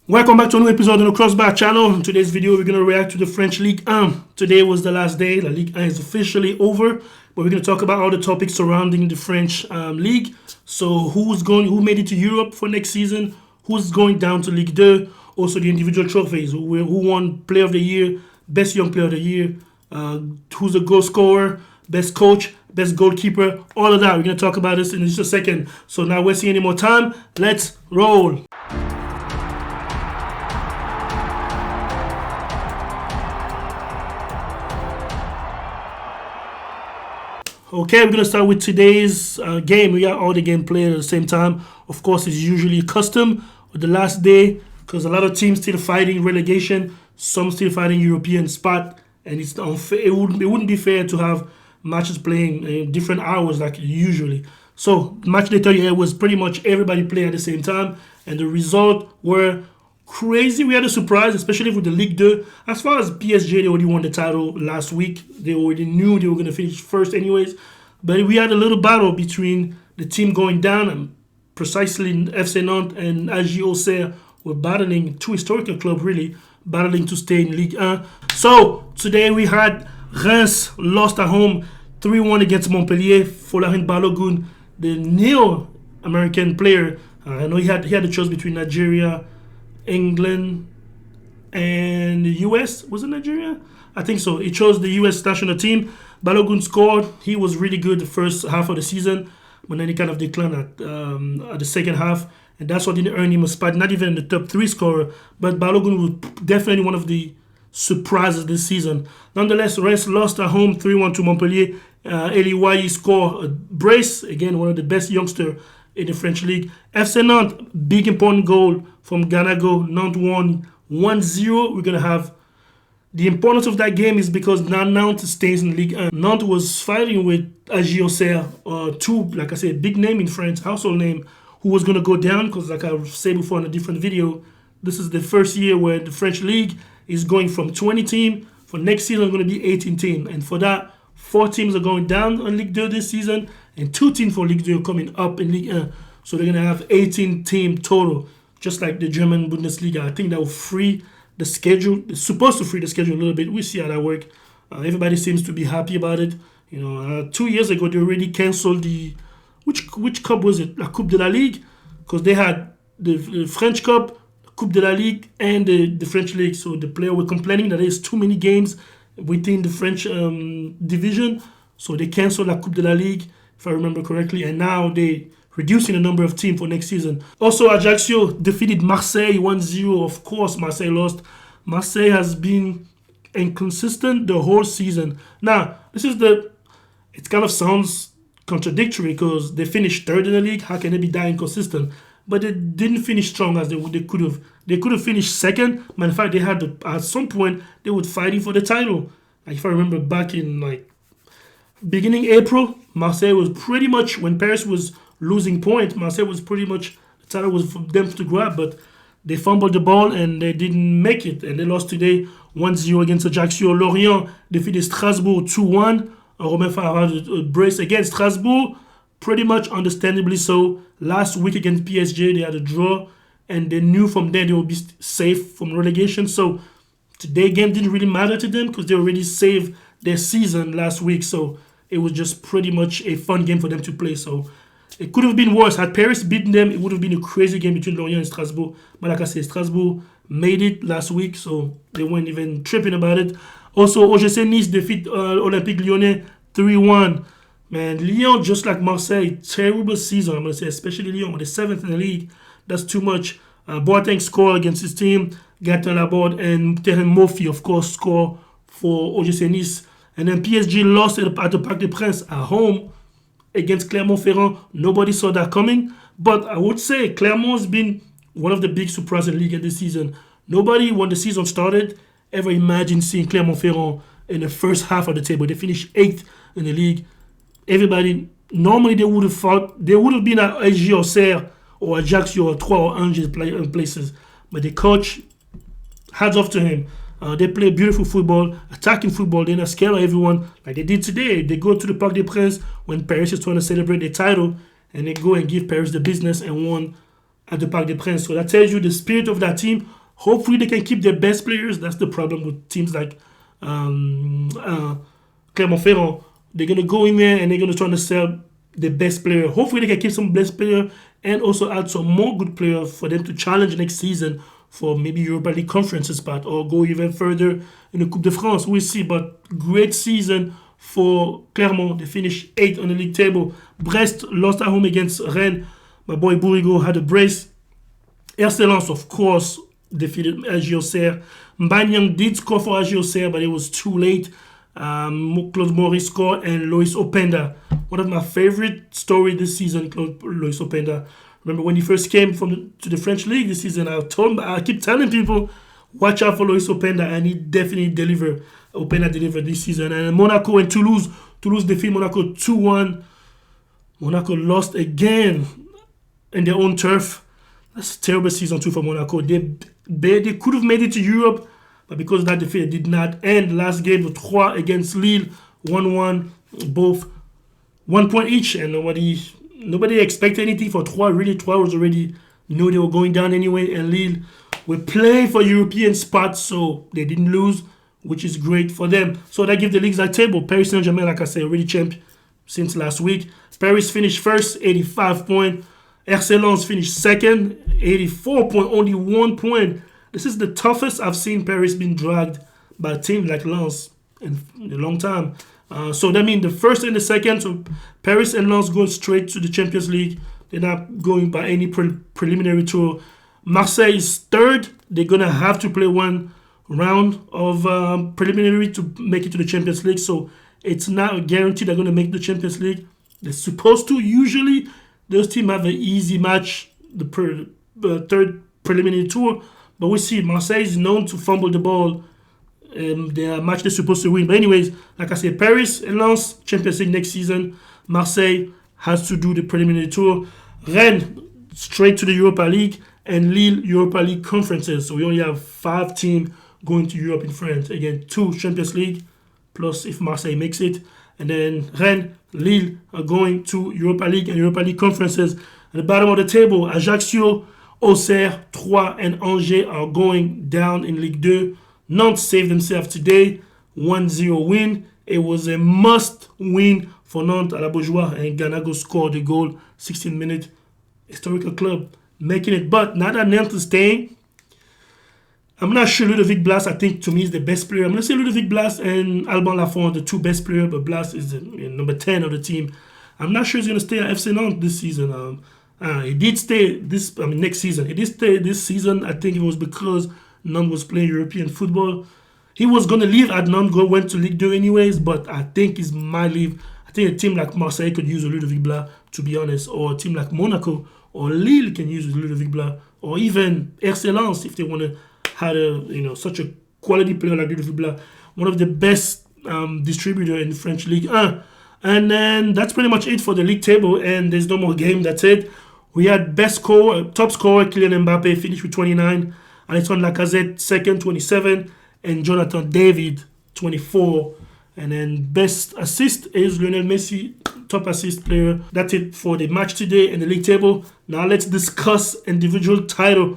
Welcome back to a new episode on the Crossbar channel. In today's video, we're going to react to the French Ligue 1. Today was the last day. The Ligue 1 is officially over, but we're going to talk about all the topics surrounding the French league. So who made it to Europe for next season, who's going down to Ligue 2, also the individual trophies, who won Player of the Year, Best Young Player of the Year, who's a goal scorer, best coach, best goalkeeper, all of that. We're going to talk about this in just a second. So now wasting any more time, let's roll. Okay, we're going to start with today's game. We got all the game played at the same time. Of course, it's usually custom with the last day because a lot of teams still fighting relegation, some still fighting European spot, and it's unfair. It wouldn't be fair to have matches playing in different hours like usually. So match day 38 was pretty much everybody playing at the same time, and the result were crazy. We had a surprise, especially with the Ligue 2. As far as PSG, they already won the title last week. They already knew they were going to finish first anyways. But we had a little battle between the team going down, and precisely FC Nantes and UCL were battling, two historical clubs really, battling to stay in Ligue 1. So today we had Reims lost at home 3-1 against Montpellier. Folarin Balogun, the neo-American player, I know he had the choice between Nigeria, England, and the US. Was it Nigeria? I think so. He chose the US national team. Balogun scored. He was really good the first half of the season, but then he kind of declined at the second half, and that's what didn't earn him a spot, not even in the top 3 scorer. But Balogun was definitely one of the surprises this season. Nonetheless, Reims lost at home 3-1 to Montpellier. Eli Wahi scored a brace, again one of the best youngsters in the French league. FC Nantes, big important goal from Ganago. Nantes won 1-0. We're going to have the importance of that game is because now Nantes stays in Ligue 1. Nantes was fighting with Auxerre, two, like I said, big name in France, household name, who was going to go down because, like I said before in a different video, this is the first year where the French league is going from 20 teams. For next season, it's going to be 18 teams. And for that, 4 teams are going down on Ligue 2 this season, and 2 teams for Ligue 2 are coming up in Ligue 1. So they're going to have 18 teams total, just like the German Bundesliga. I think that will free the schedule. It's supposed to free the schedule a little bit. We'll see how that works. Everybody seems to be happy about it. 2 years ago, they already canceled the... Which cup was it? La Coupe de la Ligue? Because they had the French Cup, Coupe de la Ligue, and the French League. So the players were complaining that there's too many games within the French division. So they canceled La Coupe de la Ligue, if I remember correctly. And now they reducing the number of teams for next season. Also, Ajaccio defeated Marseille 1-0. Of course, Marseille lost. Marseille has been inconsistent the whole season. Now, it kind of sounds contradictory because they finished 3rd in the league. How can they be that inconsistent? But they didn't finish strong as they could have. They could have finished 2nd. But in fact, they had at some point, they were fighting for the title. Like if I remember back in beginning April, Marseille was pretty much, when Paris was losing points, Marseille was pretty much, the title was for them to grab, but they fumbled the ball and they didn't make it, and they lost today 1-0 against Ajaccio. Lorient defeated Strasbourg 2-1. Romain Farah had a brace against Strasbourg, pretty much understandably so. Last week against PSG, they had a draw, and they knew from there they would be safe from relegation. So today's game didn't really matter to them because they already saved their season last week. So it was just pretty much a fun game for them to play. So it could have been worse. Had Paris beaten them, it would have been a crazy game between Lorient and Strasbourg. But like I said, Strasbourg made it last week, so they weren't even tripping about it. Also, OGC Nice defeat Olympique Lyonnais 3-1. Man, Lyon, just like Marseille, terrible season, I'm going to say, especially Lyon, with the 7th in the league. That's too much. Boateng scored against his team. Gaëtan Laborde and Terem Moffi, of course, score for OGC Nice. And then PSG lost at the Parc des Princes at home against Clermont-Ferrand. Nobody saw that coming. But I would say Clermont has been one of the big surprises in the league this season. Nobody, when the season started, ever imagined seeing Clermont-Ferrand in the first half of the table. They finished 8th in the league. Everybody, normally they would have been at Auxerre or Ajaccio or Troyes or Angers places. But the coach, hats off to him. They play beautiful football, attacking football. They're not scared of everyone like they did today. They go to the Parc des Princes when Paris is trying to celebrate their title, and they go and give Paris the business and won at the Parc des Princes. So that tells you the spirit of that team. Hopefully they can keep their best players. That's the problem with teams like Clermont-Ferrand. They're going to go in there and they're going to try to sell the best player. Hopefully they can keep some best player and also add some more good players for them to challenge next season for maybe Europa League conference spot or go even further in the Coupe de France. We'll see, but great season for Clermont. They finished 8th on the league table. Brest lost at home against Rennes. My boy Bourigo had a brace. RC Lens, of course, defeated AG Auxerre. Mbanyang did score for AG Auxerre, but it was too late. Claude Maurice scored and Lois Openda. One of my favorite stories this season, Lois Openda. Remember when he first came to the French league this season, I keep telling people, watch out for Lois Openda, and he definitely delivered. Openda delivered this season. And Monaco and Toulouse. Toulouse defeated Monaco 2-1. Monaco lost again in their own turf. That's a terrible season too for Monaco. They could have made it to Europe, but because of that defeat, it did not end. Last game with Troyes against Lille, 1-1, both 1 point each, and nobody expected anything for Troyes. Really, Troyes was already knew they were going down anyway, and Lille will play for European spots, so they didn't lose, which is great for them. So that gives the leagues that table. Paris Saint-Germain, like I said, already champ since last week. Paris finished first, 85 points. RC Lens finished second, 84 points, only 1 point. This is the toughest I've seen Paris being dragged by a team like Lens in a long time. So that means the first and the second, so Paris and Lens going straight to the Champions League. They're not going by any preliminary tour. Marseille is third. They're going to have to play one round of preliminary to make it to the Champions League. So it's not a guarantee they're going to make the Champions League. They're supposed to. Usually, those teams have an easy match, the third preliminary tour. But we see Marseille is known to fumble the ball. Their match they're supposed to win. But anyways, like I said, Paris and Lens, Champions League next season. Marseille has to do the preliminary tour. Rennes, straight to the Europa League. And Lille, Europa League conferences. So we only have 5 teams going to Europe in France. Again, 2 Champions League, plus if Marseille makes it. And then Rennes, Lille are going to Europa League and Europa League conferences. At the bottom of the table, Ajaccio, Auxerre, Troyes, and Angers are going down in Ligue 2. Nantes saved themselves today, 1-0 win. It was a must-win for Nantes à la Beaujoire, and Ganago scored the goal, 16 minutes. Historical club making it. But now that Nantes is staying, I'm not sure Ludovic Blas, I think, to me, is the best player. I'm going to say Ludovic Blas and Alban Lafont are the 2 best players, but Blas is the number 10 of the team. I'm not sure he's going to stay at FC Nantes this season. He did stay next season. He did stay this season. I think it was because Nantes was playing European football. He was going to leave at Nantes, went to Ligue 2 anyways, but I think he might leave. I think a team like Marseille could use a Ludovic Blas, to be honest, or a team like Monaco or Lille can use Ludovic Blas, or even RC Lens if they want to have such a quality player like Ludovic Blas, one of the best distributor in the French League 1. And then that's pretty much it for the league table, and there's no more game. That's it. We had top scorer Kylian Mbappe finished with 29, Alexandre Lacazette second, 27, and Jonathan David 24. And then best assist is Lionel Messi, top assist player. That's it for the match today in the league table. Now let's discuss individual title